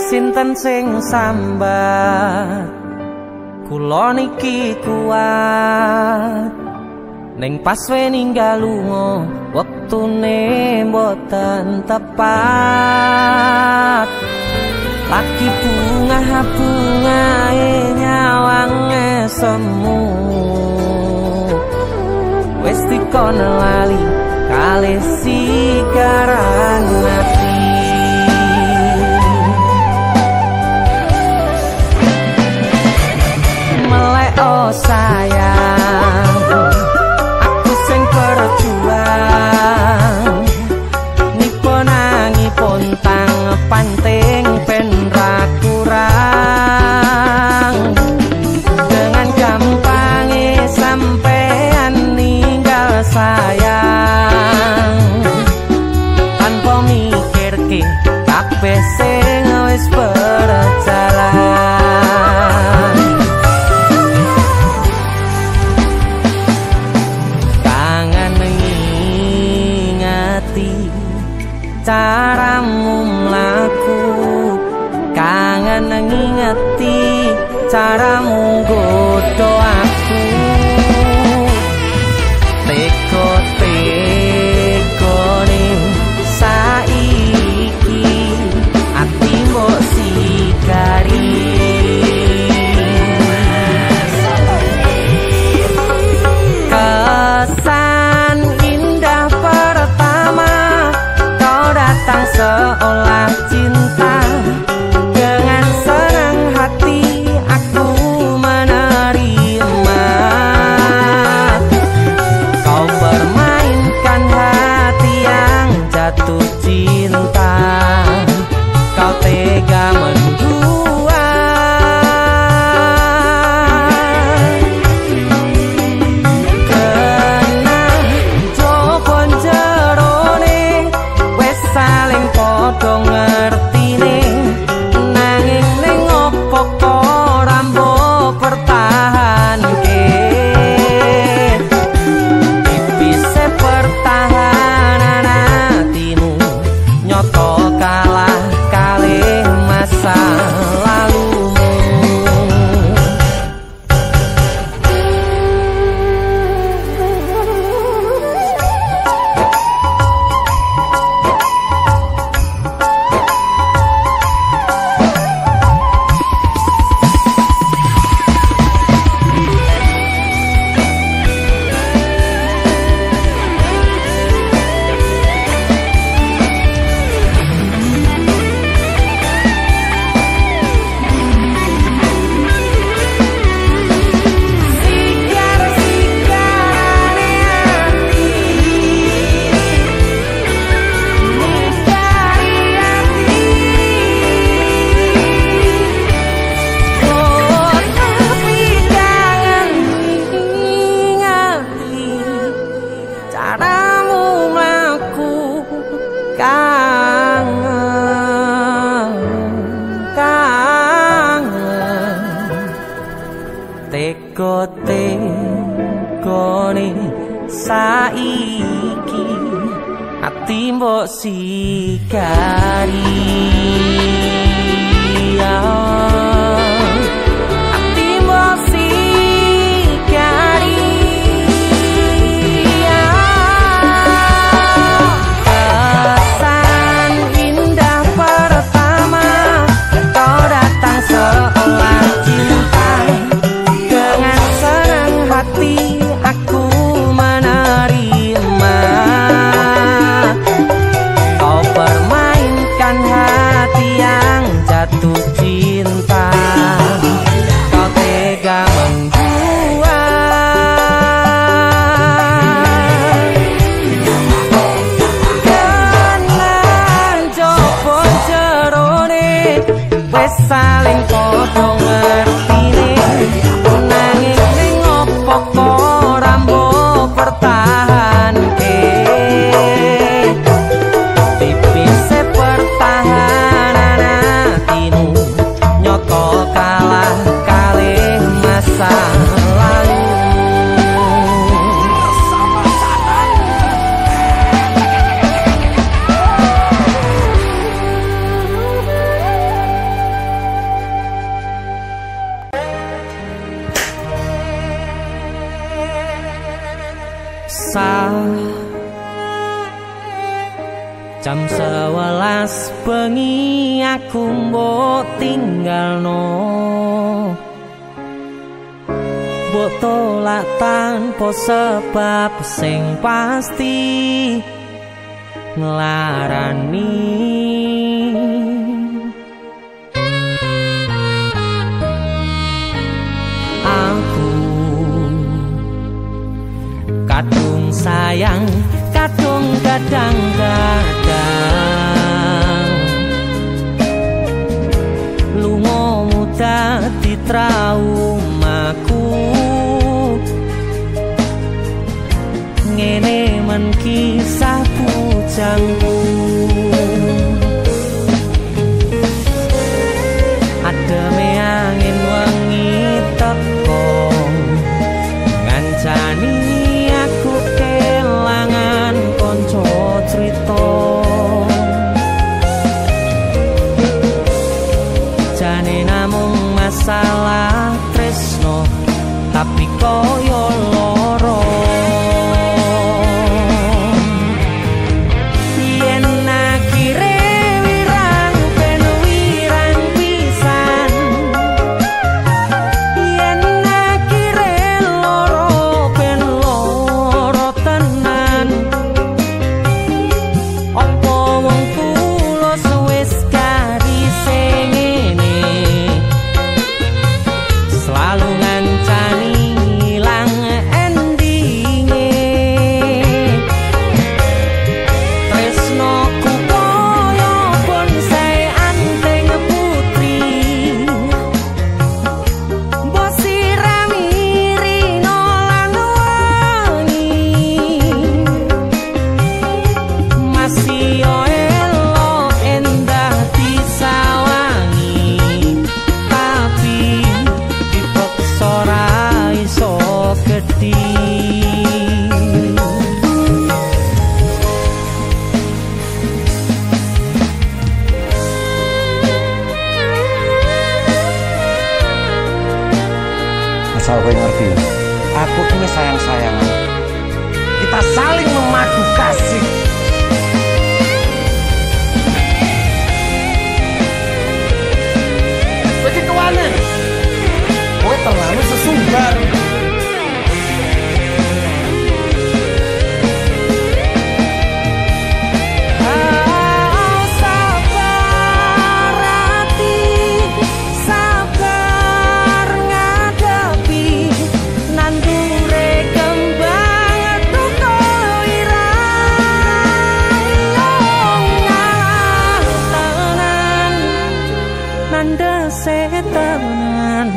sinten sing sambat kula niki kuat ning pas we ninggal lunga wektune mboten tepat lagi bungae nyawange semu wis dikono lali kalih sigaran ati melek oh sayang aku sing berjuang nipo nangipun tang panting ben ra kurang dengan gampangnya sampean ninggal sayang tanpa mikir ke kabeh sing wis berjalan kangen ngingati caramu mlaku kangen ngingati caramu nggodho aku teko ning saiki ati mbok sikari kesan indah pertama kau datang seolah cinta dengan senang hati aku menerima kau permainkan hati yang jatuh cinta kau tega mendua kena jopon jerone wes saling podo ngertine nanging ning opo kok rambo pertahanke tipise pertahanan hatimu nyoto kalah kalih masa lalumu teko-tekone saiki ati mbok sikari ati mbok sikari kesan indah pertama kau datang seolah cinta dengan senang hati aku menerima kau permainkan hati yang jatuh cinta kau tega membuat kenan jopon jerone wes saling podo ngertine nanging ning opo kok rambo pertahanke tipise pertahanan hatimu nyoto kalah kalih masa lalu Jam 11 bengi aku mbok tinggalno, mbok tolak tanpa sebab sing pasti nglarani. Aku kadung sayang, kadung kadang-kadang lungamu dadi traumaku. Ngene men kisah bujangku, ademe angin wengi teko ngancani aku kelangan konco crita. Jane namung masalah tresno tapi koyo loro. Asal kowe ngerti, aku ini sayang-sayangan. Kita saling memadu kasih. Kowe kewane? Kowe terlalu sesumbar. Tenan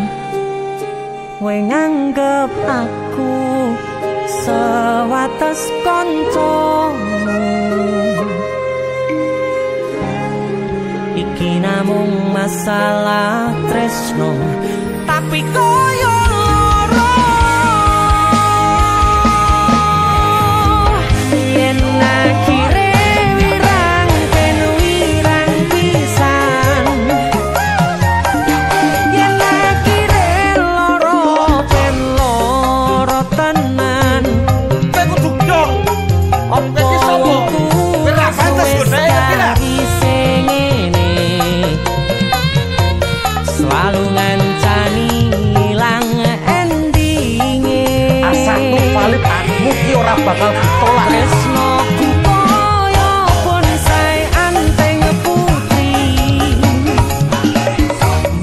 kowe nganggep aku sewates kancamu, iki namung masalah tresno tapi koyo loro. Yen akhire selalu ngancani ilang endinge. Asakku valid aku ki ora bakal ditolak. Tresnoku koyo bonsai anteng putri,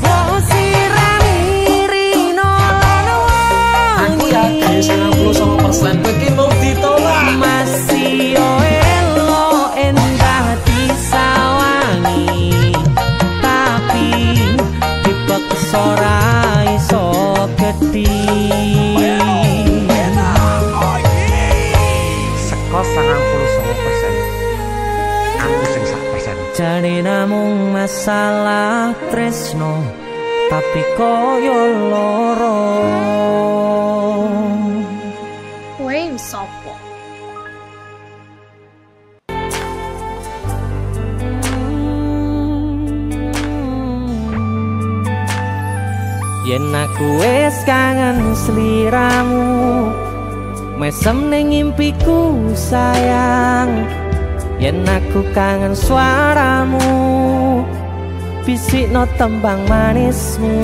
mbok sirami rino lan wangi. Aku yakin 99% kowe ki mau ditolak. Masih yo elo endah disawangi, tapi dipaksa ora iso gedhi. Seko 99%, aku sing 1%. Jane namung masalah tresno tapi koyo loro. Kowe sapa? Yen aku wis kangen sliramu, mesem ning impiku sayang. yen aku kangen suaramu, bisikno tembang manismu.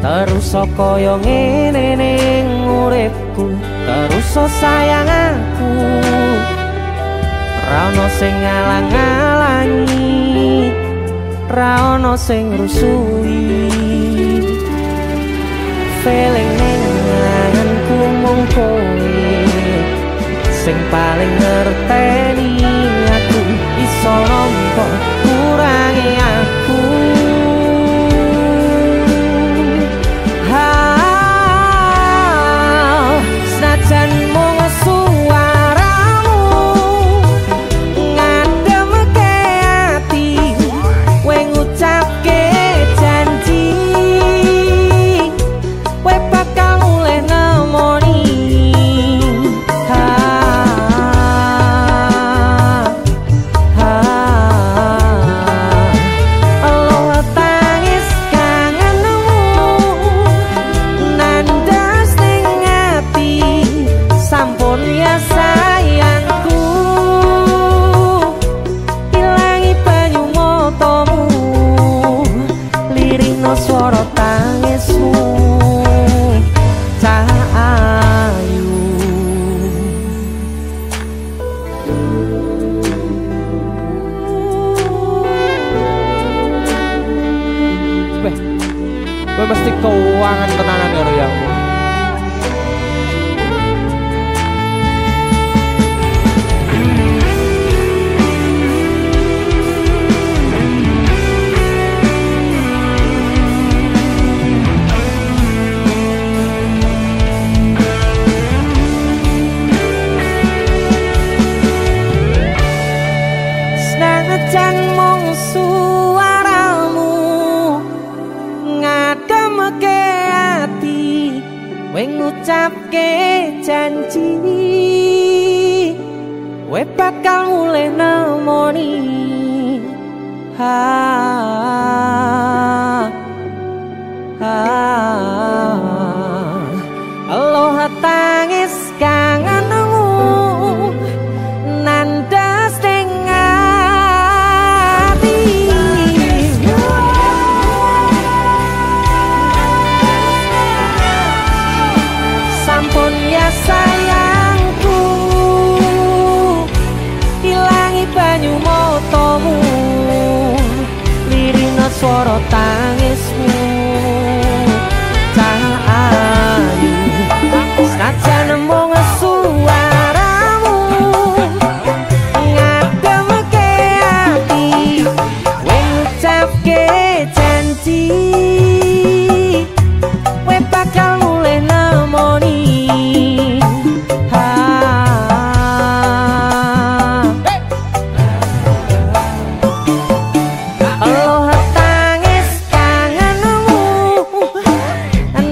Terus kaya ngene ning uripku, terus sayang aku. Ra ono sing ngalang-alangi, ra ono sing rusui. Feeling ning anganku mung kowe sing paling ngerteni aku. Iso nampa kurangi aku. Senajan mung suaramu ngademke ati, kowe ngucapke janji kowe bakal mulih nemoni. Suara tangismu tak ayu. Gue mesti keuangan tenanan karo yang ngucapke janji kowe bakal mulih nemoni. Aloha tangis kangenmu nandas ning ati. Sampun ya sayangku, ilangi banyu motomu, lirina swara tangismu tak ayu. Senajan mung suaramu ngademke ati, kowe ngucapke janji kowe bakal mulih nemoni. Aloha tangis kangenmu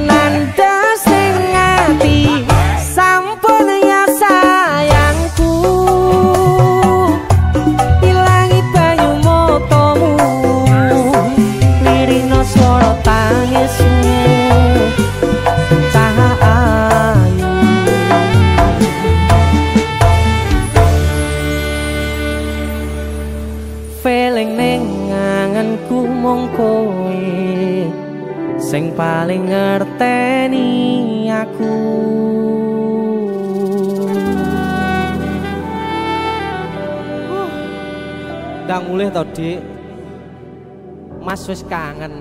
nandas ning ati, sampun ya sayangku, ilangi banyu motomu, lirina swara tangismu tak ayu. Feeling ning anganku mung kowe sing paling ngerteni aku. Ndang mulih to, Dik. Mas wis kangen.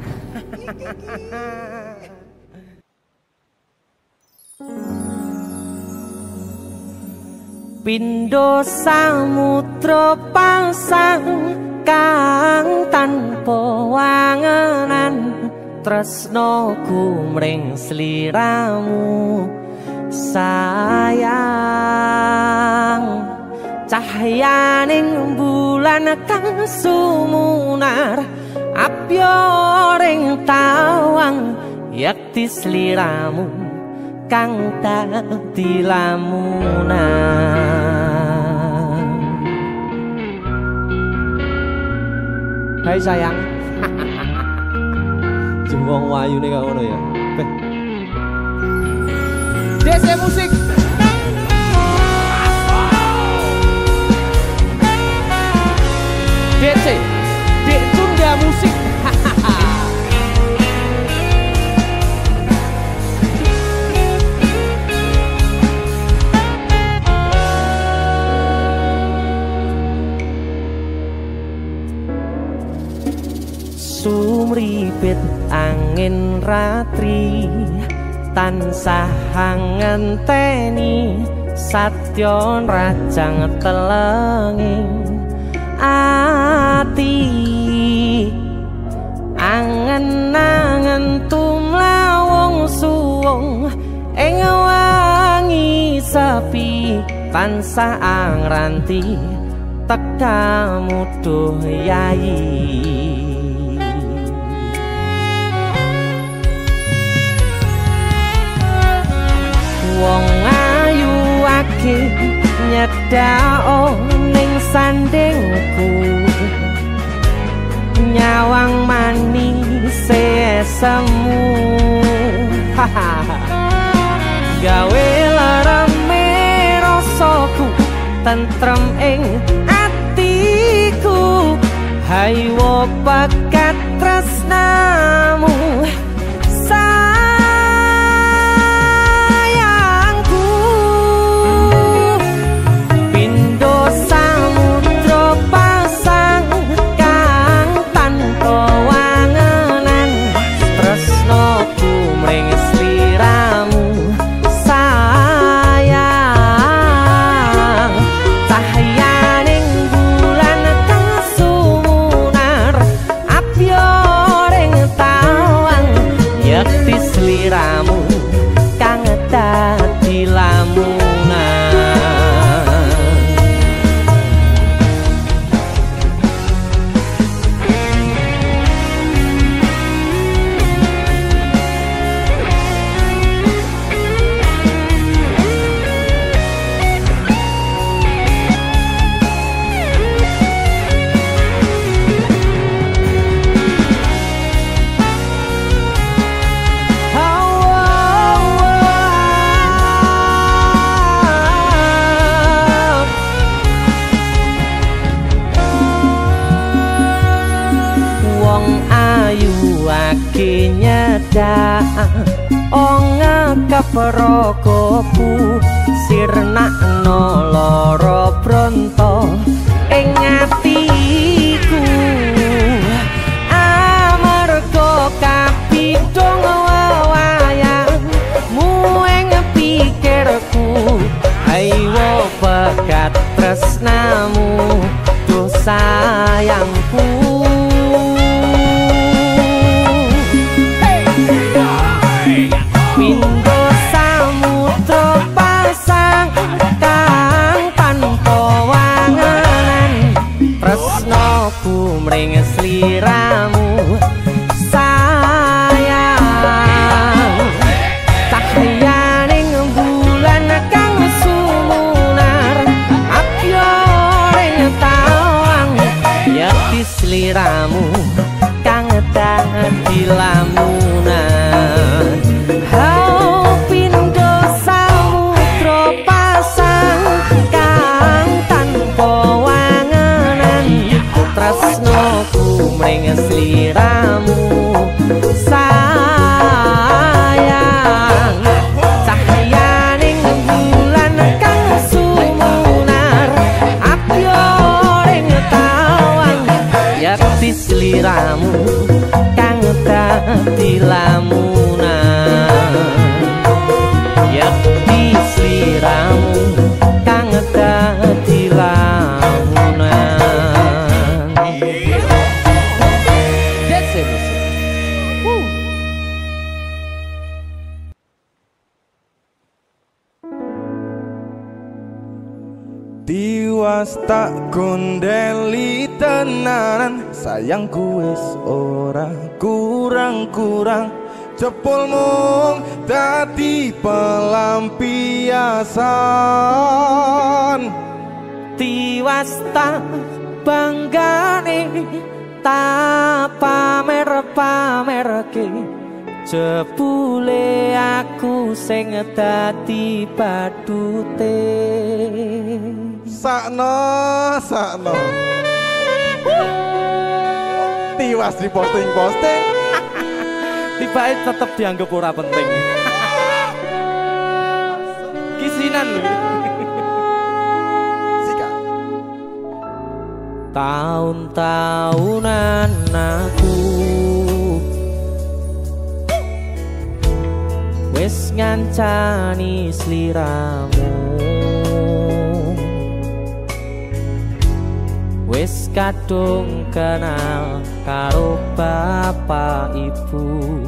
Pindho samudra pasang kang tanpa wangenan, tresnoku mring sliramu sayang. Cahyaning bulan kang sumunar, apyoring tawang yakti sliramu kang dadi lamunan. Hai sayang. Jembong wayu nih kak ngono ya. DC Musik. DC Dek Tunda Musik. Sumripit angin ratri tansah ngenteni satyon rajang telenging ati angen-angen tumlawung suwung ing wangi sepi tansah angranti tekamu duh yayi. Wong ayu akeh nyedhak ning sandingku nyawang manis semu gawe larame rasaku tentrem ing atiku haywo bakat tresnamu Prokopu sirnakno lara bronto ing atiku amarga kapidhong wayangmu ing pikirku haywo bakat tresnamu duh sayangku. Mring sliramu sayang cahyaning bulan kang sumunar apyoring tawang yakti sliramu kang dadi lamunan hau pindho samudra pasang kang tanpa wangenan tresnoku mring sliramu sayang cahyaning bulan kang sumunar apyoring tawang yakti sliramu kang dadi lamunan yakti sliramu kang dadi lamunan. Tiwas tak gondeli tenanan sayangku wis ora kurang-kurang jebul mung dadi pelampiasan. Tiwas tak banggane tak pamer-pamerke jebule aku sing dadi badute sakno Tiwas di posting-posting. Tibae tetep dianggap ora penting. Kisinan lho. Sika. Tahun-tahunan aku wis ngancani sliramu, wis kadung kenal karo bapak ibu,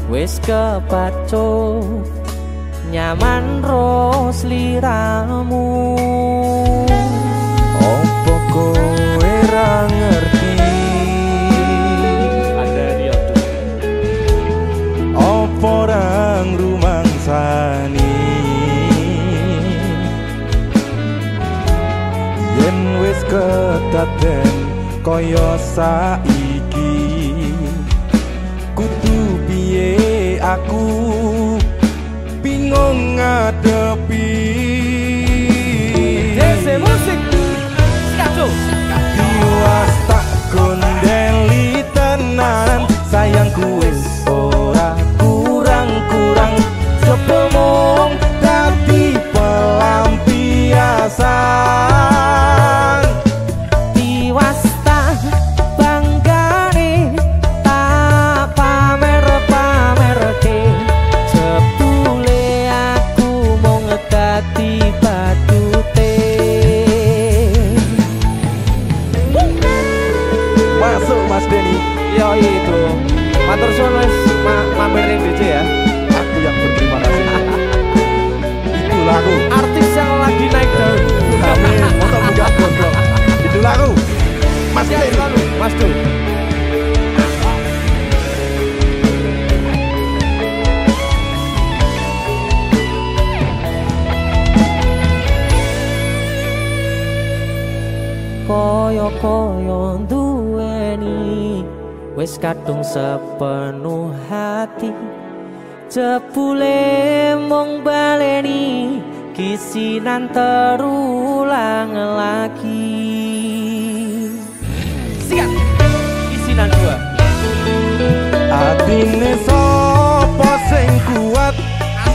wis kepacut nyaman ro sliramu. Opo kowe ra ngerti? Ada dia tuh. Opo ra ngrumangsani? Yen wis kedaden kaya saiki, kudu piye aku bingung ngadepi. Dese musik. Sikatu. Tiwas tak gondeli tenan, sayangku wis ora kurang-kurang, sepemong dadi pelampiasan. Tiwas tak banggane tak pamer-pamerke, jebule aku mung dadi badute. Masuk Mas Denny. Yo itu. Matur suwun wis mamerin DJ ya. Aku yang berterima kasih. Itu lagu. Artis yang lagi naik daun. Amin. Motor buka gondrong. Itu lagu. Mas Sehat Denny. selalu, Mas Dul. Koyo-koyo duweni wis kadung sepenuh hati, jebule mung baleni kisinan terulang lagi. Sikat. Kisinan dua. Atine sapa sing kuat,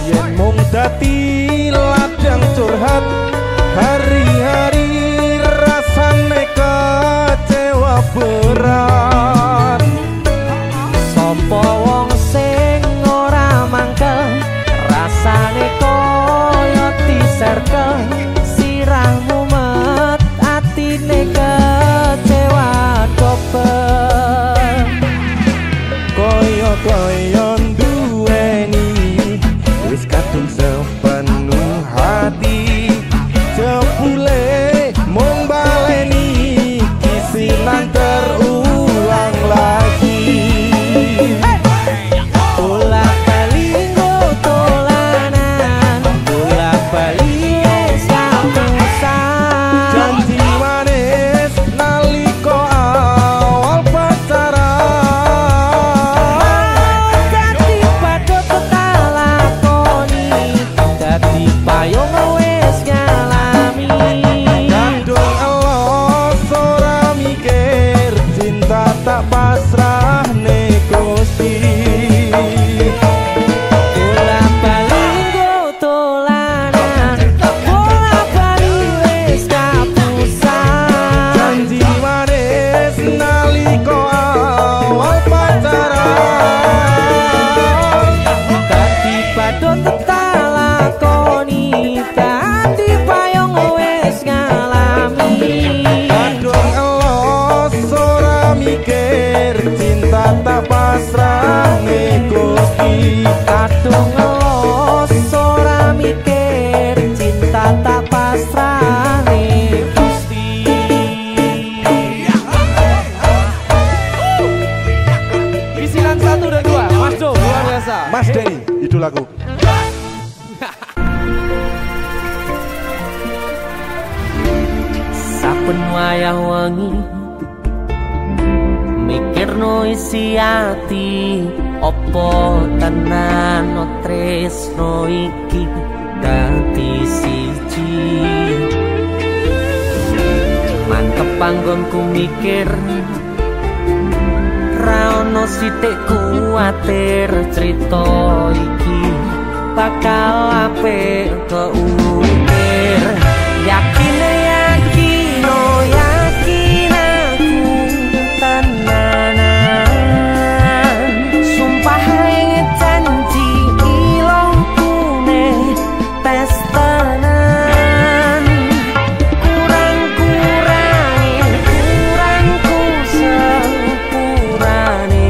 yen mung dadi ladang curhat, hari-hari rasane kecewa berat. Sopo wong sing ora mangkel, rasane koyo diserkel, sirahmu met atine kecewa dobel. Koyo-koyo duweni wis kadung sepenuh hati, jebule mung baleni kisinan terulang lagi. Bolak-balik tolanan, bolak-balik wis kapusan. Janji manis naliko awal pacaran, Dadi padha tak lakoni, dadi payung wis ngalami. kadung elos ora mikir, cinta tak pasrah ning Gusti. Bolak-balik tolanan, bolak-balik wis kapusan. Janji manis naliko awal pacaran, Dadi padha tak lakoni, dadi payung wis ngalami. kadung elos ora mikir, cinta tak pasrah ning Gusti. Kadung ngelos ora mikir, cinta tak pasrah ning Gusti. Kisinan 1 dan 2. Mas Dul luar biasa. Mas Denny, itu lagu. Saben wayah wengi mikirno isi ati, opo tenan tresno iki dadi siji. Mantep panggonku mikir ra ono sithik kuwatir crita iki bakal apik keukir yakin yakin oh yakin aku tenanan sumpah janji ilongku ne tes tenan kurangku sepurane cenanane ngene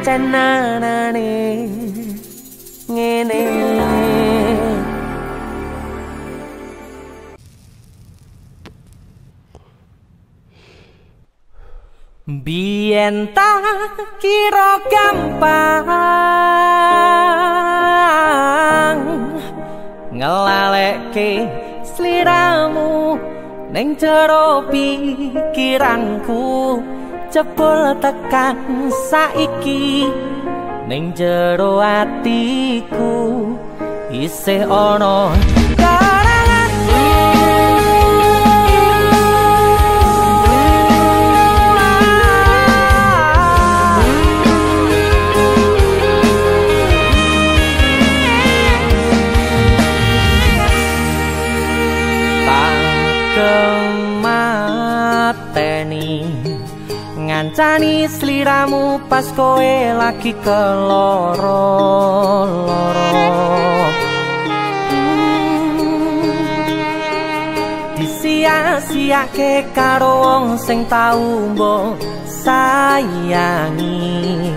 tenanane ngene. Biyen tak kira gampang ngelalekke sliramu ning jero pikiranku, jebul tekan saiki ning jero atiku isih ana ngancani sliramu pas kowe lagi keloro-loro. Disia-siake karo wong sing tau mbok sayangi,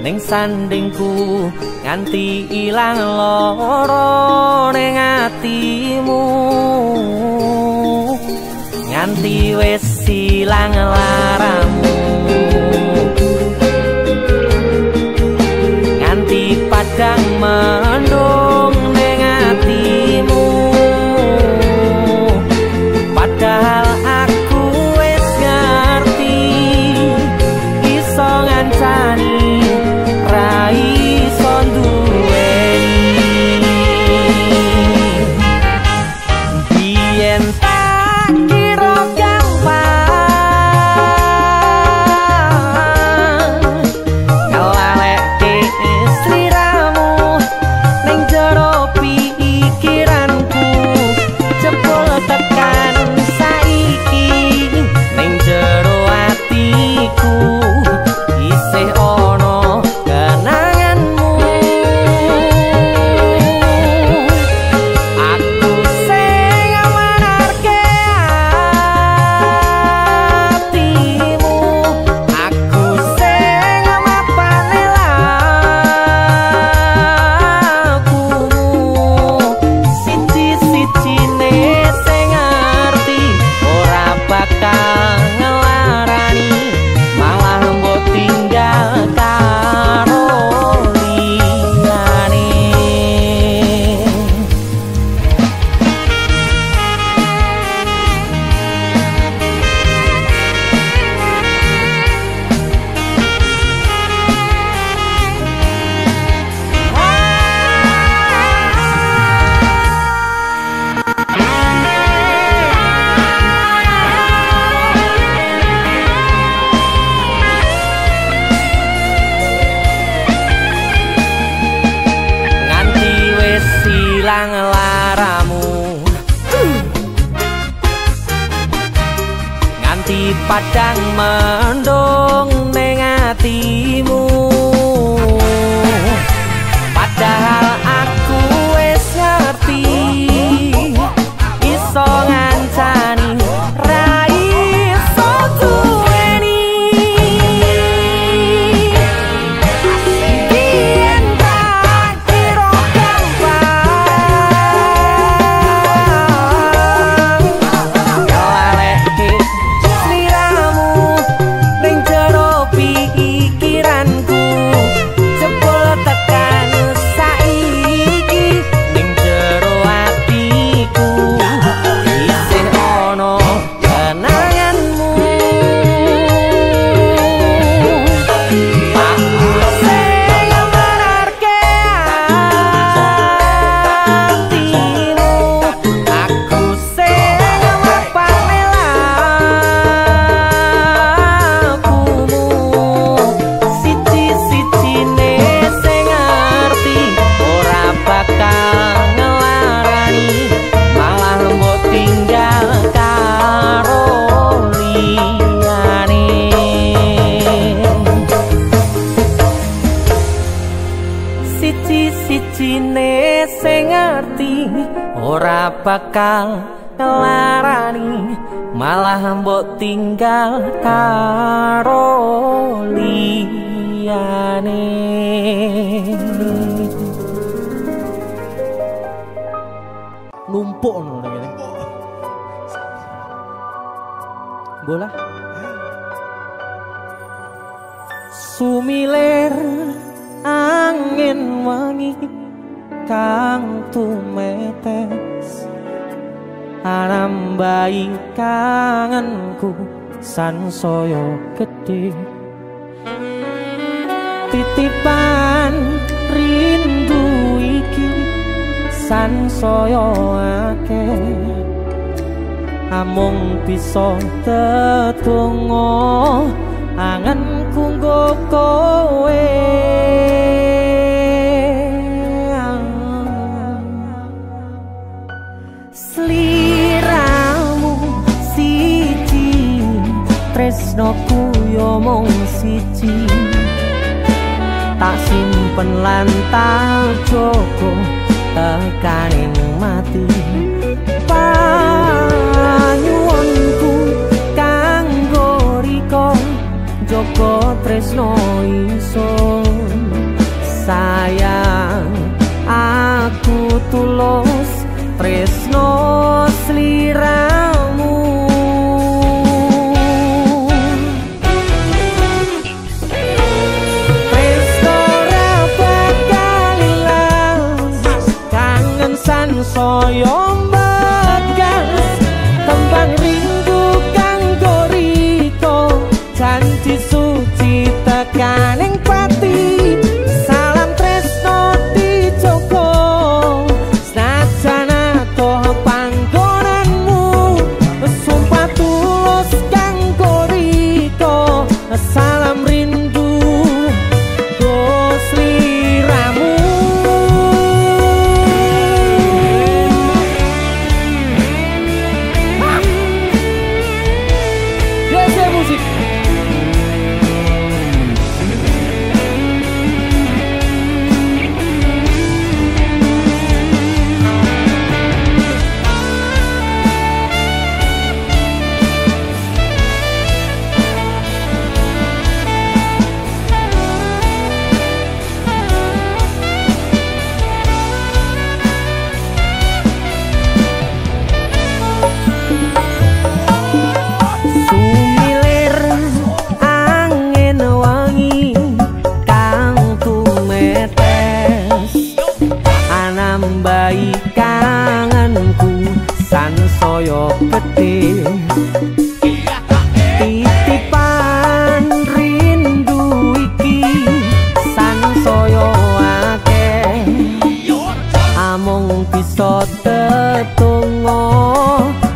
ning sandingku nganti ilang loro ning atimu, nganti wis ilang laramu, nganti padang mendung ning atimu. Padahal aku wis ngerti iso ngancani ra iso duweni. Biyen tak kira gampang ngelalekke sliramu ning jero pikiranku, jebul tekan saiki ning jero atiku isih ono kenanganmu. Aku sing manarke atimu, aku sing mapane lakumu, siji-sijine sing ngerti ora bakal ngelarani, malah mbok tinggal karo liyane. Nganti wis ilang laramu, nganti padang mendung ning atimu. Padahal aku wis ngerti iso ngancani ra iso duweni. Biyen tak kira gampang ngelalekke sliramu ning jero pikiranku, jebul tekan saiki ning jero atiku isih ono kenanganmu. Aku sing manarke atimu, aku sing mapane lakumu, siji-sijine sing ngerti ora bakal ngelarani, malah mbok tinggal karo liyane. Siji-sijine sing ngerti ora bakal ngelarani, malah mbok tinggal karo liyane. Numpuk ngono ngene. Bola. Sumilir angin wangi kang tumetes, anambai kangenku sansaya gedhe. Titipan rindu iki sansaya akeh, amung bisa tetunggo angenku nggo kowe. Sliramu siji tresnoku yo mung siji tak simpen lan tak joko tekaning mati panyuwunku kanggo riko joko tresno ingsun sayang aku tulus tresno sliramu tresno ra bakal ilang kangen sansaya mbegas tembang rindu kanggo riko janji suci tekaning pati salam tresno dijogo senajan aku panggonanmu sumpah tulus kanggo riko salam rindu go sliramu musik nambahi kangenku sansaya gedhe titipan rindu iki sansaya akeh amung bisa tetunggo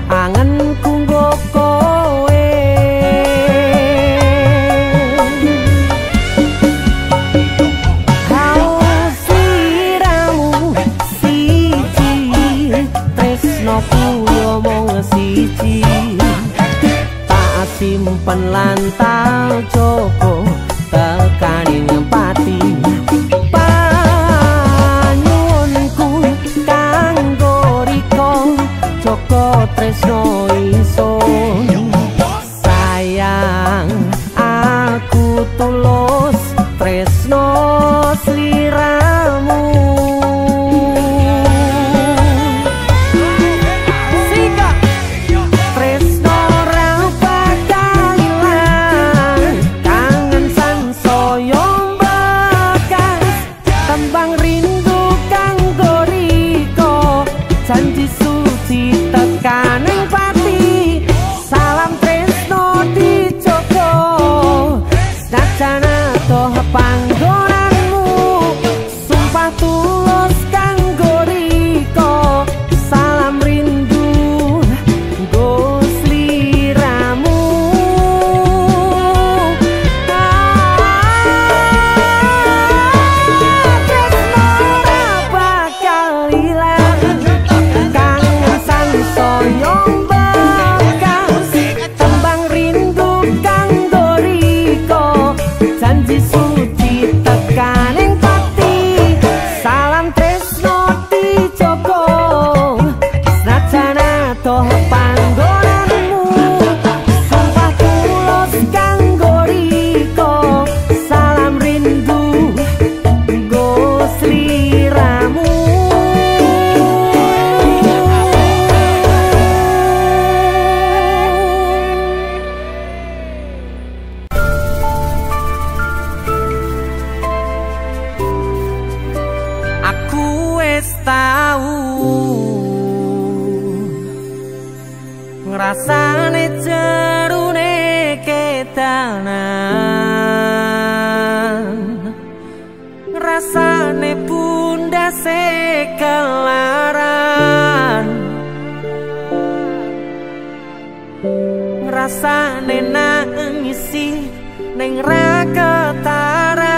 angenku nggo kowe siji tak simpen lan tak joko tekaning pati panyuwunku kanggo riko joko tresno ingsun sayang aku tulus tresno sliramu janji suci tekaning pati salam tresno dijogo senajan atoh panggonanmu sumpah tulus kanggo riko salam rindu nggo sliramu tresno ra bakal ilang soyong bekas tembang rindu kanggo riko janji suci tekaning pati salam tresno dijogo senajan atoh panggonanmu sumpah tulus kanggo riko salam rindu nggo sliramu ngrasane jerune kedanan ngrasane pundase kelaran ngrasane nangisi ning ra ketara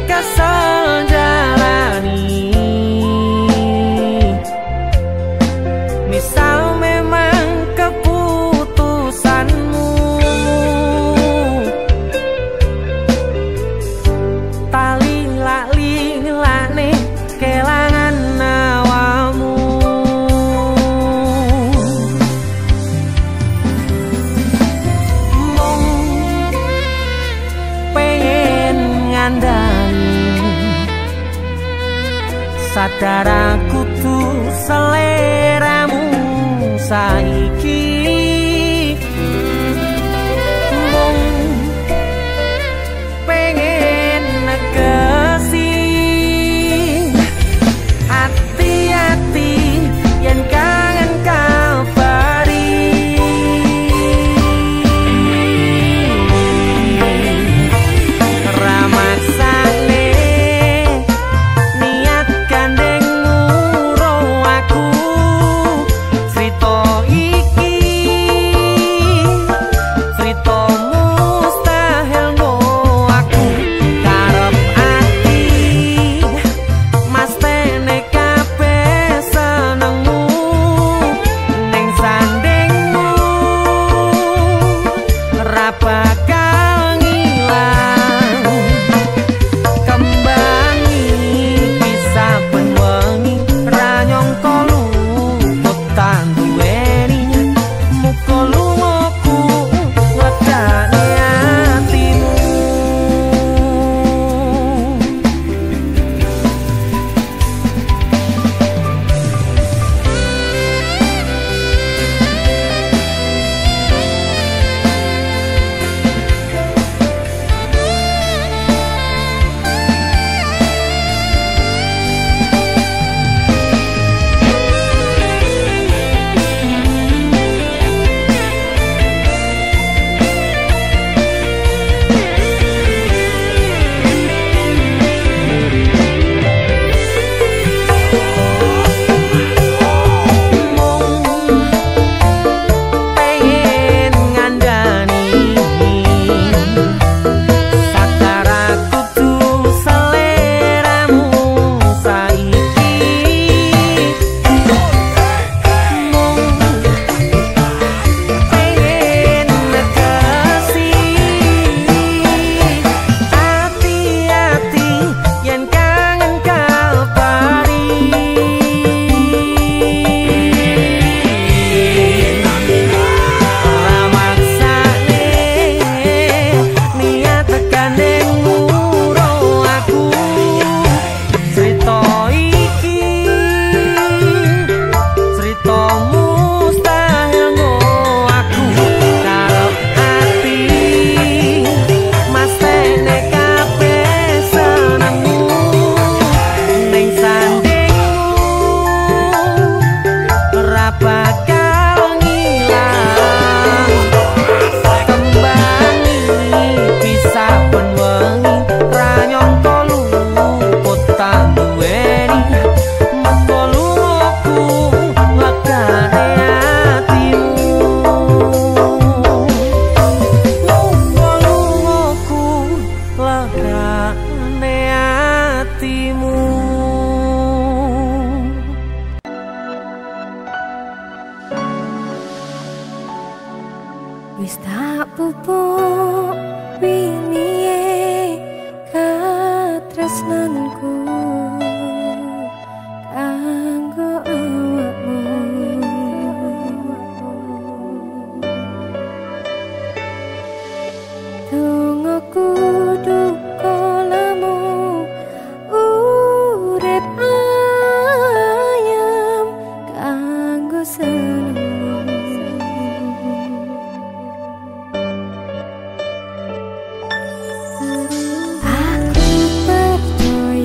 kesel jalani sadar aku tuh seleramu saiki mung pengen negesi hati-hati yen kangen kabari ramaksane niat gandeng nguro aku cerita iki cerita mustahil ngo aku karep ati mas tene kabeh senengmu ning sandingmu ra bakal ngilang kembangi bisa benwengi ra nyangka luput tan duweni muga lungaku ngedane atimu pengen ngandani sadar aku tuh seleramu saiki mung pengen negesi hati-hati yen kangen kabari ramaksane niat gandeng nguro aku cerita iki cerita mustahil ngo aku karep ati mas tene kabeh senengmu ning sandingmu ra bakal ngilang kembangi bisa benwengi ra nyangka luput tan duweni muga lungaku ngegane atimu muga lungaku legane atimu Wis tak pupuk wingi katresnanku kanggo awakmu dongaku duka lamu urip ayam kanggo senengmu aku percaya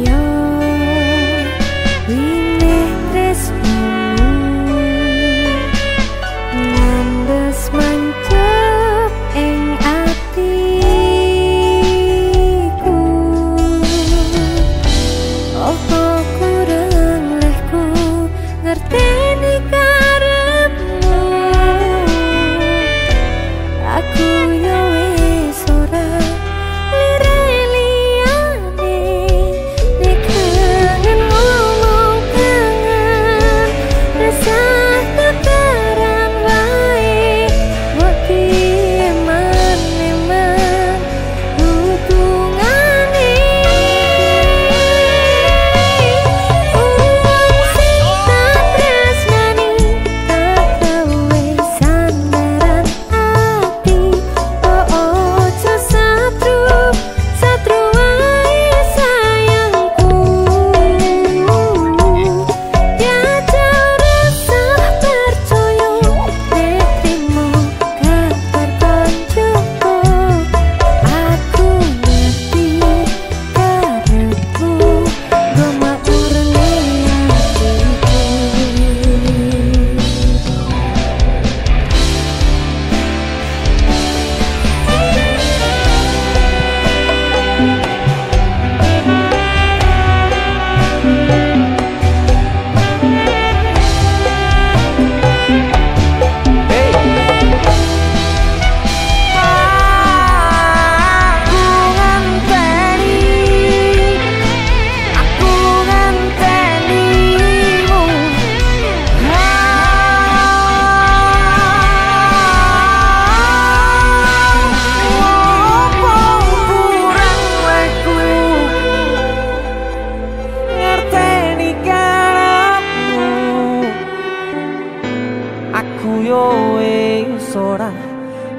ora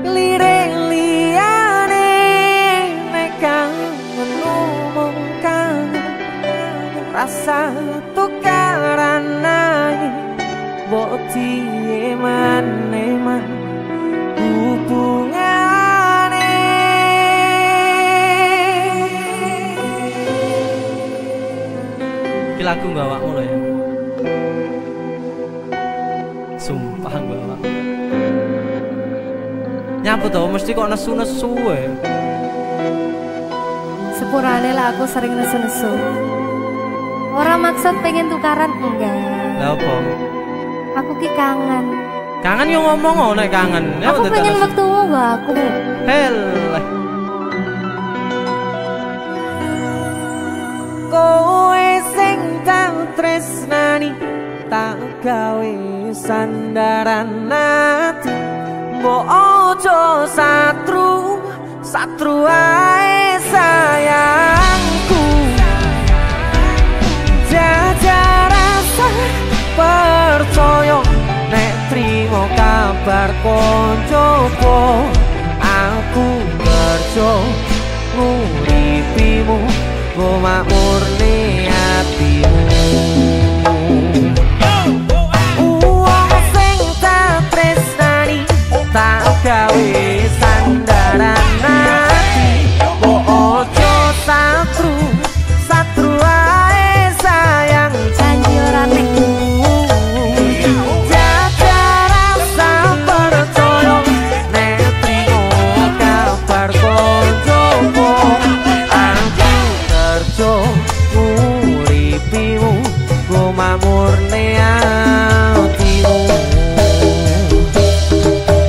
lirik liyane nek kangen ngomong kangen rasa tukaran naik mbok piye maneman hubungane. Iki lagu gak awakmu lho ya. Sumpah gak awak. Nyapa to mesti kok nesu-nesu wae. Sepurane lah aku sering nesu-nesu. Ora maksud pengen tukaran enggak. Lah apa? Aku ki kangen. Kangen yo ngomong nek kangen. Aku pengen wektu aku. Heleh. Kowe sing tak tresnani tak gawe sandaran ati. Mbok ojo satru ae sayangku. Jajal rasa percaya nek trimo kabar koncoku aku kerja nguripimu go makmurne atimu. Wong sing tak tresnani tak gawe sandaran ati kok ojo satru ae sayang Janji ora nek murni atimu.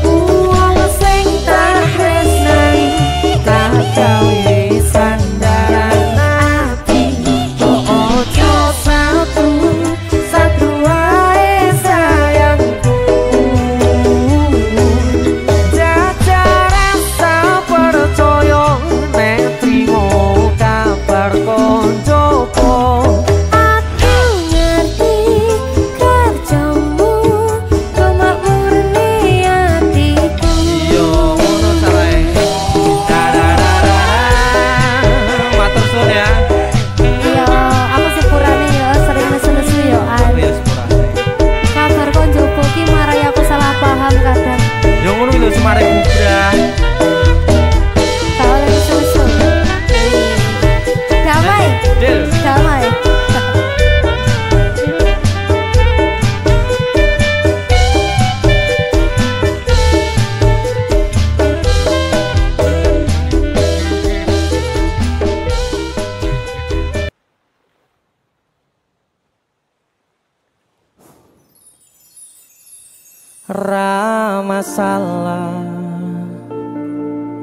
Wong sing tak tresnani tak gawe sandaran ati kok ojo satru ae sayangku. Jajal rasa percaya nek trimo kabar koncoku. Mari bubrah. Tahu lagi susu. Damai. Damai. Ra masalah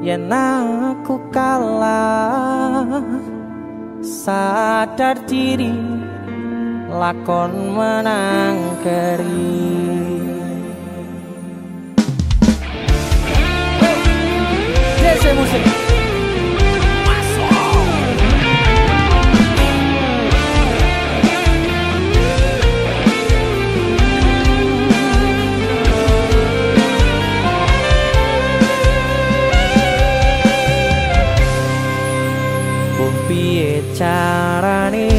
yen aku kalah, sadar diri lakon menang keri. Desa musik carane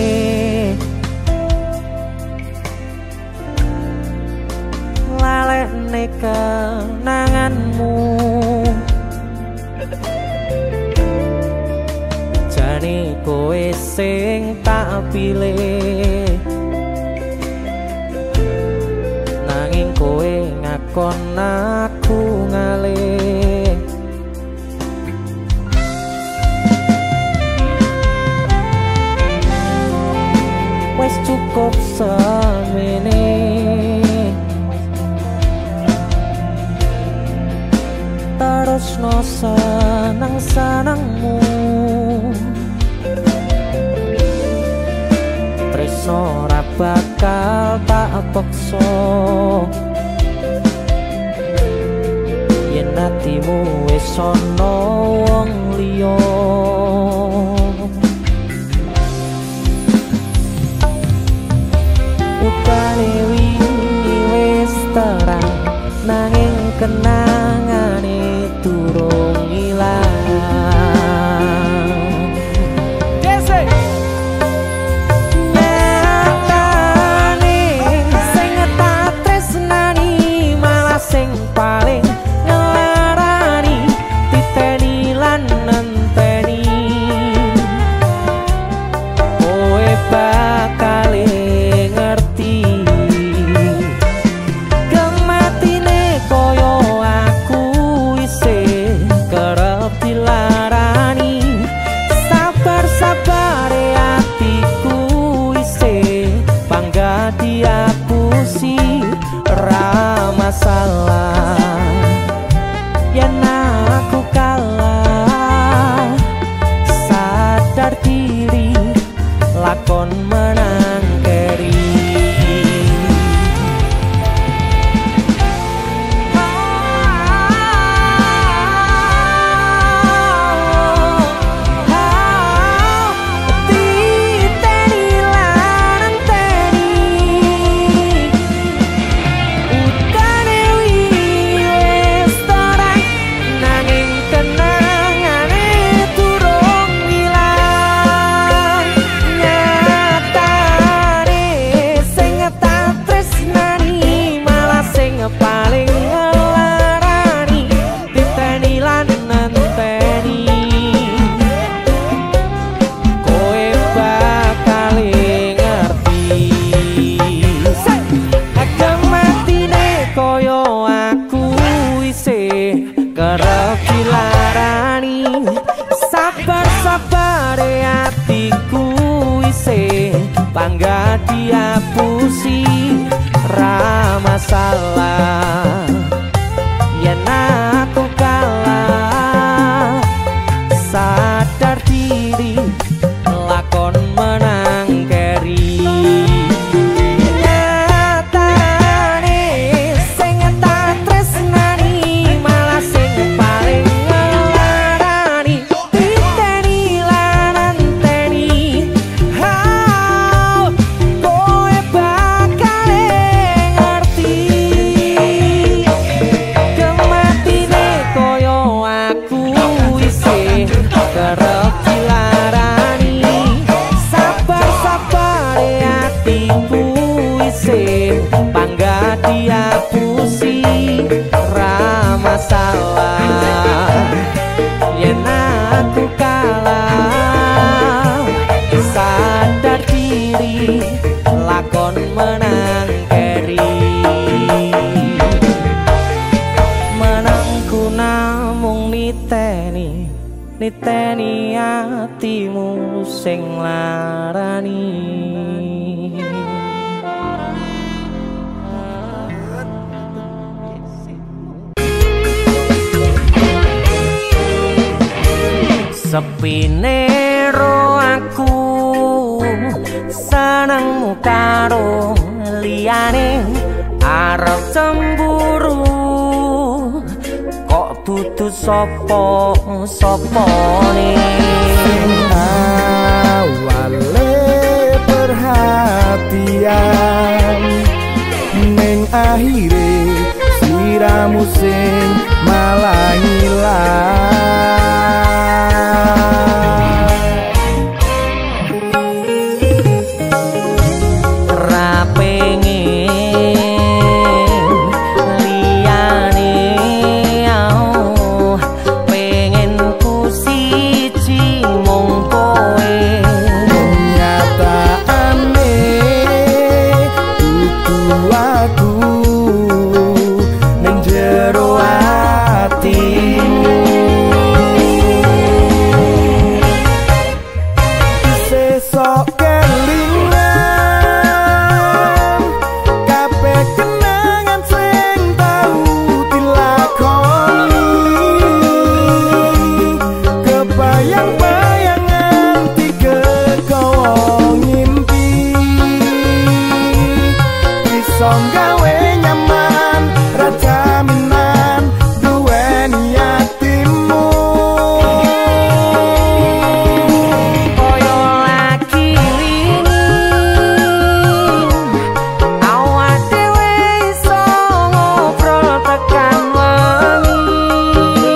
lalekne kenanganmu, jane kowe sing tak pilih, nanging kowe ngakon aku ngalih. Wes cukup semene, terus no seneng-senengmu, tresno ora bakal tak paksa yen atimu wis ana wong liya. Upane wingi wis terang nanging kenang bangga diapusi ra masalah. Yen aku kalah sadar diri lakon menang keri. Paling ngelarani titeni lan nenteni kowe bakal ngerti. Kematine koyo aku isih kerep dilarani, sabar-sabare atiku isih bangga diapusi ra masalah. Yen aku kalah sadar diri lakon menang keri. Nyatane sing tak tresnani malah sing paling ngelarani titeni lan anteni. Kowe bakal ngerti. Kematine koyo aku isih kerep dilarani, sabar-sabare atiku isih bangga diapusi ra masalah. Yen aku kalah sadar diri lakon menang keri. Menangku namung niteni atimu sing larani. Sepine ro aku senengmu karo liyane arep cemburu, kok dudu sapa-sapane. Awale perhatian ning akhire siramu sing malah hilang. Ra pengen liyane pengen ku siji mung kowe. Nyataane dudu aku ning jero atimu. Sesok kelingan kabeh kenangan sing tau dilakoni, kebayang-bayangan tiga kowo ngimpi iso gawe nyaman ra jaminan duweni atimu. Koyo lagi ringin awak dhewe iso ngobrol tekan wengi,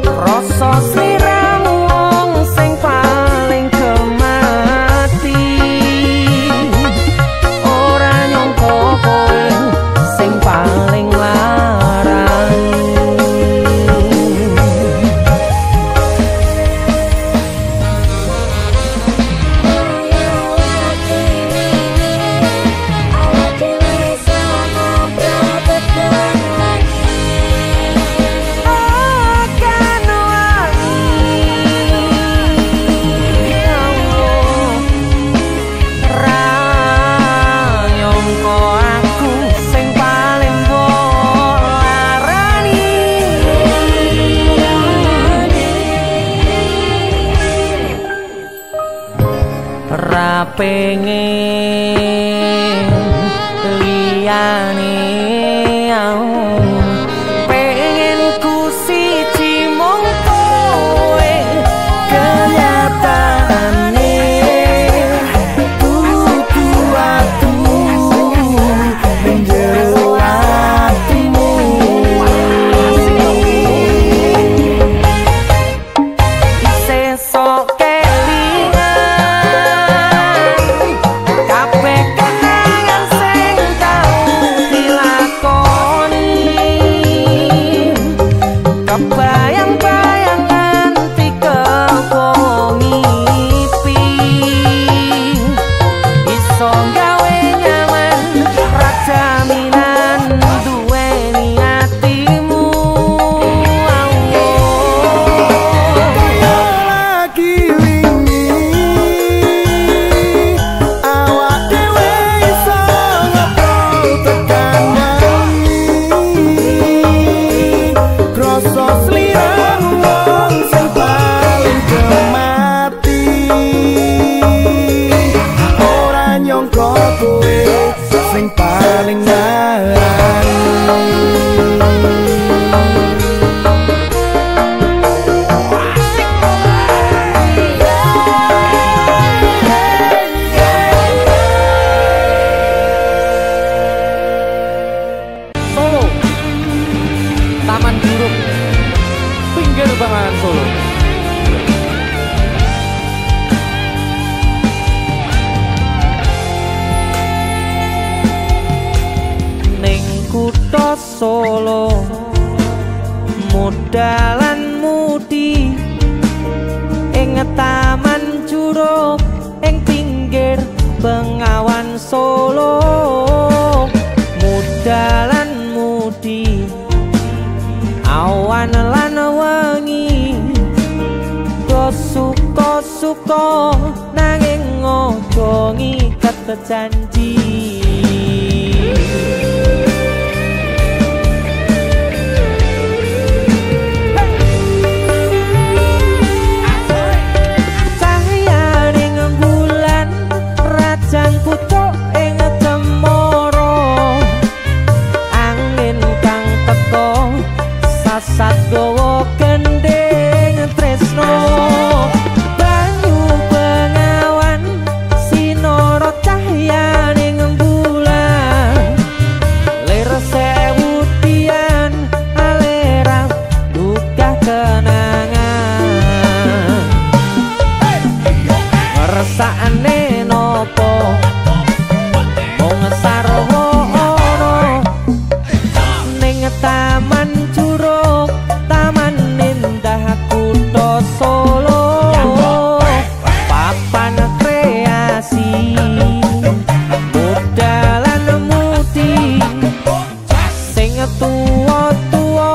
rasa sliramu wong sing paling kemati. Ora nyangka pengen liyane pengen ku siji mung kowe kenyataane kudu atu menjero atimu sesok bayang-bayangan tiga ngipi iso gawe nyaman rajaminan duweni atimu lagi wingi awak dhewe iso ngobrol tekan krasa sliramu wong sing paling gemati ora nyangka kowe sing paling ngarani Solo Taman Buruk pinggir banget Solo. ning kutha Solo modalan mudi ing taman juruk ing pinggir Bengawan Solo modalan mudi awan lan wengi do suka-suka nanging ojo ngiket janji cahyaning bulan rajang pucuk ing cemara angin kang teka sasat gawa gendeng tresno banyu bengawan sinara cahyaning bulan lir sewu tian alera duka kenangan ngersakane nopo mung sarwono ning taman juruk taman indah kutha Solo papan kreasi modalan mudi sing tuwa-tuwa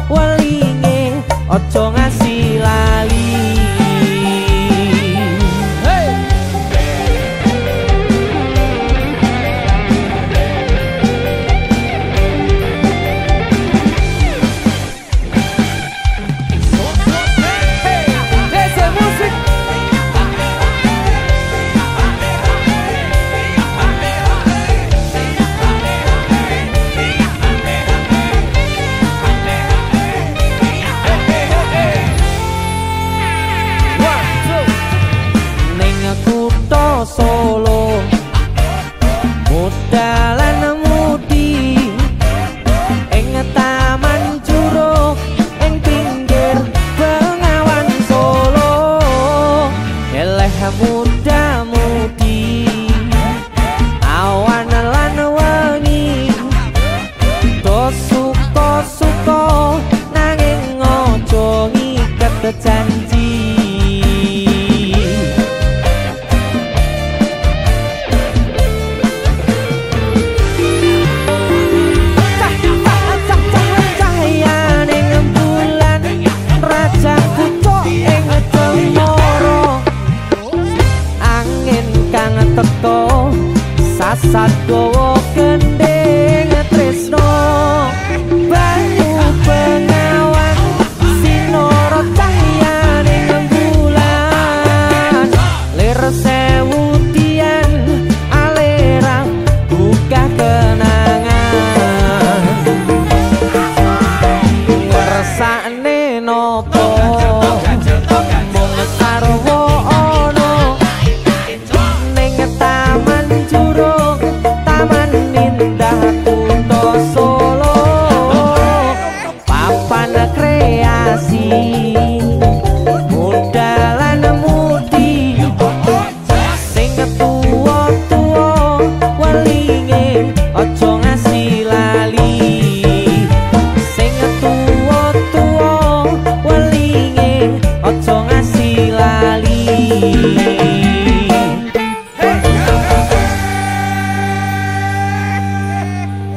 welinge aja ngasih lali Solo modalan mudi ing taman juruk ing pinggir Bengawan Solo eleh muda mudi awan lan wengi do suka-suka nanging ojo ngiket janji teko sasat gawa gendeng tresno banyu bengawan sinara cahyaning bulan lir sewu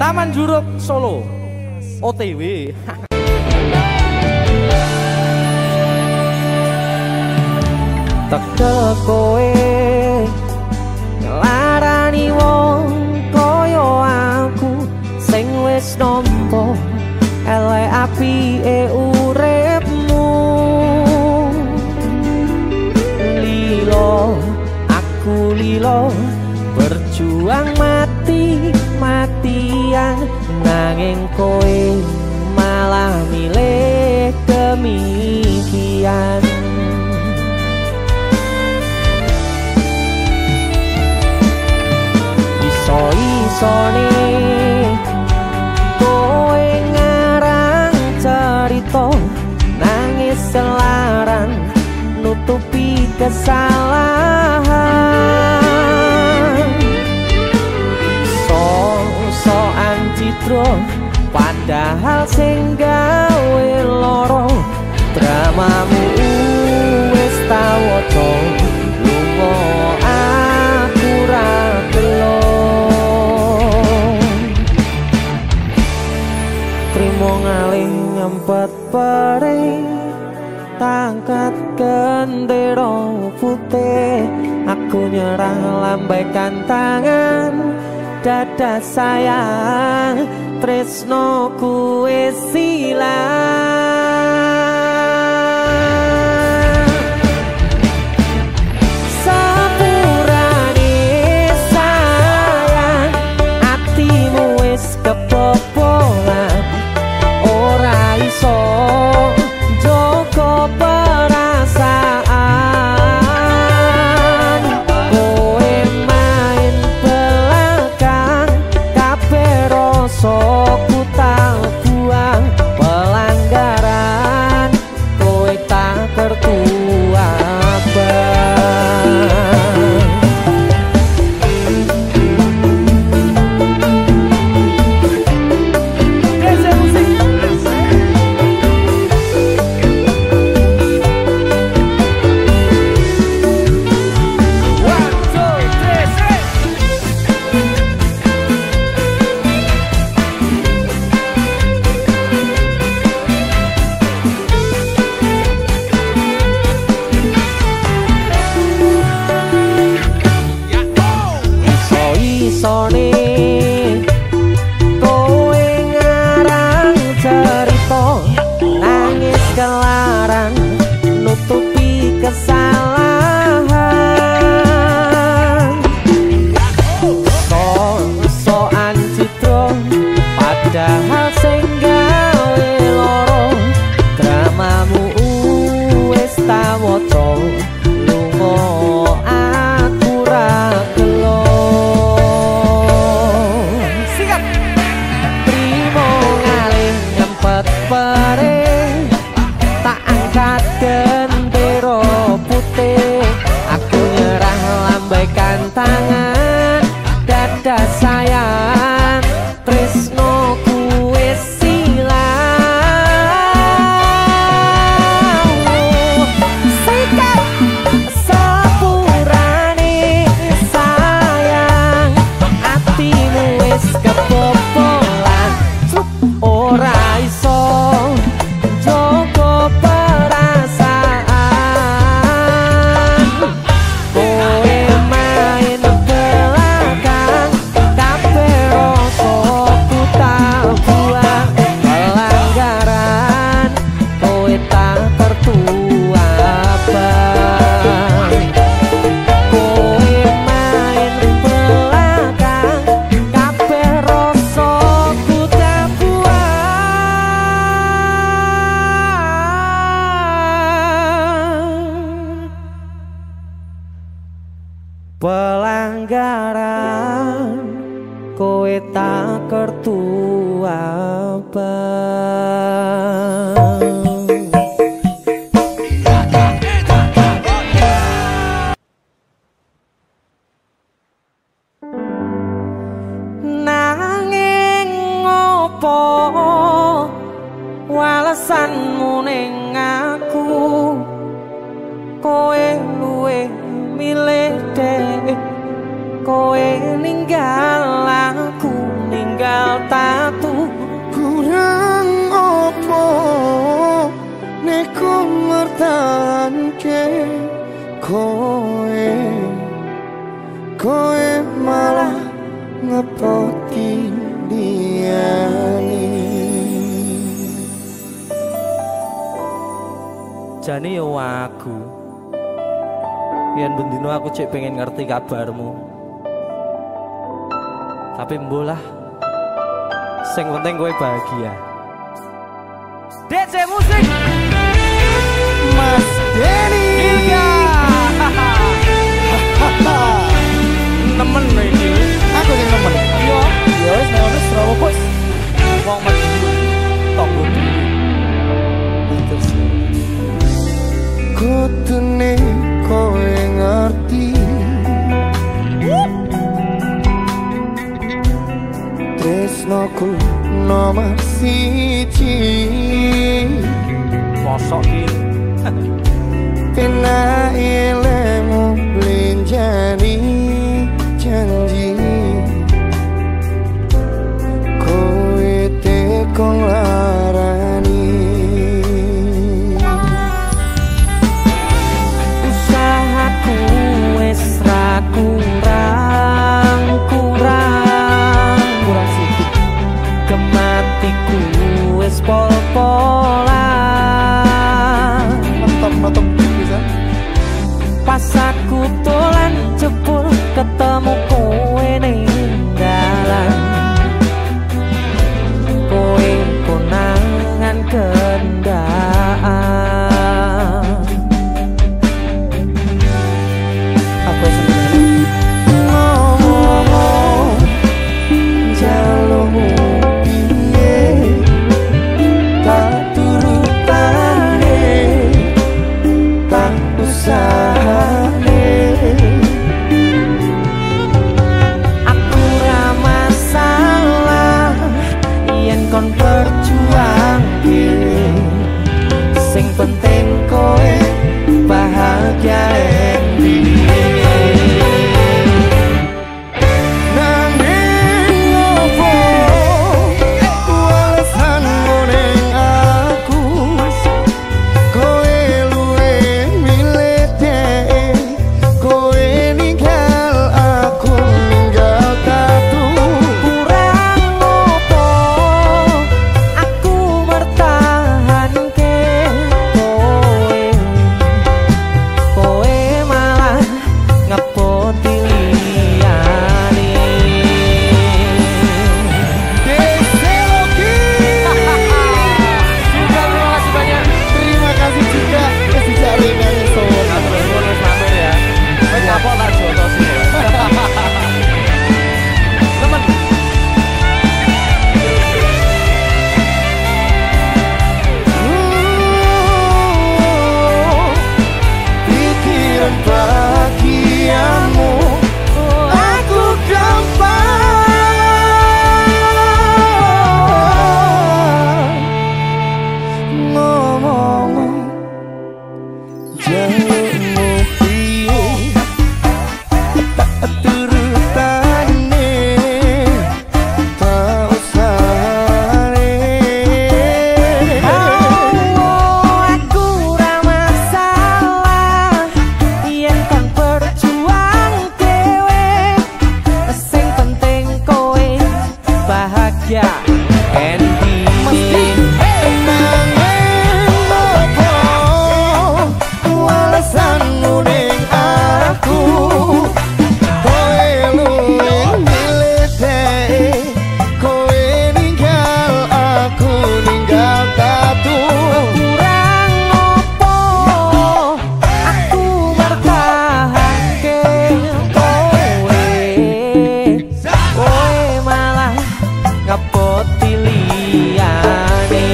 Taman Juruk Solo OTW. Tekel kowe nglarani wong kaya aku sing wis nampa elek apike uripmu. Lilo aku lilo berjuang mati-matian nanging kowe malah milih demikian. Iso-isone kowe ngarang cerita nangis selaran nutupi kesalahan. So-soan citro padahal sing gawe loro dramamu wis tau waca lunga aku ra gelo. Trimo ngalih nyempet perih tangkat gendera putih aku nyerah lambaikan tangan dada sayang tresnoku wis ilang. Sepurane sayang atimu wis kebobolan ora iso joko perasaan. Kowe main belakang kabeh rasaku tak buang pelanggaran kowe tak kertu isone kowe ngarang cerita nangis kelaran nutupi kesalahan. So-soan citro padahal sing gawe loro dramamu wis tak waca lunga aku ra gelo. Perih tak angkat gendera putih aku nyerah lambaikan tangan dada sayang tresnoku wis ilang. Sikap sepurane sayang atimu wis kebobolan ora iso joko perasaan. Kowe main belakang kabeh rasaku tak buang pelanggaran kowe tak tertua abang. Kowe main belakang kabeh rasaku tak pelanggaran kowe tak kertu abang. Nanging ngopo walesanmu ning aku kowe luwe milih dhewe kowe ninggal aku ninggal ta kowe malah ngepoti diani. Jane yo aku yen bendino aku cek pengen ngerti kabarmu, tapi mbolah sing penting kowe bahagia. DJ musik Mas Denny Ilga. Temen ini aku yang nemen. yo Ya wis ngono srawo bos. wong mati tonggo Terus kutune kowe ngerti tresnoku nomor siji mosok iki pena ilmu blenjani janji kowe tekong larani usahaku wis ra kurang sithik kematiku wis pol-polan nonton bisa pas aku dolan jebul ketemu kowe ning dalan kowe konangan kendaan apa sebenarnya ngomong jaluk piye tak turutane tak usahane aku ra masalah yen kon perjuangke sing penting kowe bahagia nanging opo alasanmu ning aku kowe luwe milih dhek kowe ninggal aku ninggal katu kurang opo aku mertahanke kowe malah ngepoti liyane Deseloki juga terima kasih banyak terima kasih juga sejak dengan soal bonus sampai ya wis kapok tak jotos ya temen pikiran bahagiamu aku gampang ngomong jalukmu piye tak turutane tak usahane aku ra masalah yen kon berjuang dhewe sing penting kowe bahagia Endi alasanmu ning aku kowe luwe milih dhek kowe ninggal aku ninggal katu kurang opo aku mertahanke kowe malah ngepoti liyane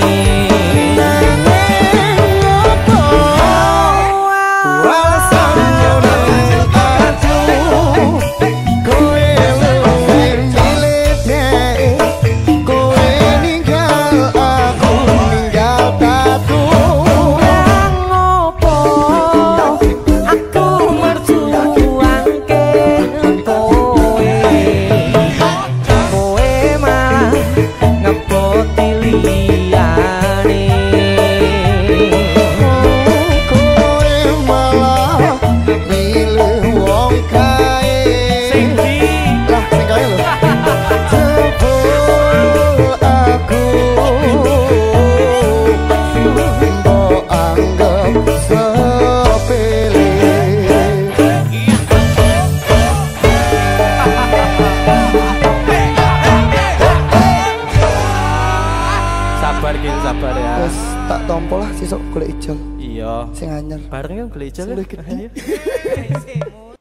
alasanmu ning aku kowe luwe milih dhek kowe ninggal aku ninggal katu kurang opo aku merjuangke kowe malah ditompo lah sesuk golek ijol. Iya. Sing anyar. Bareng yo golek ijol. Sing luwih gede. Ayo.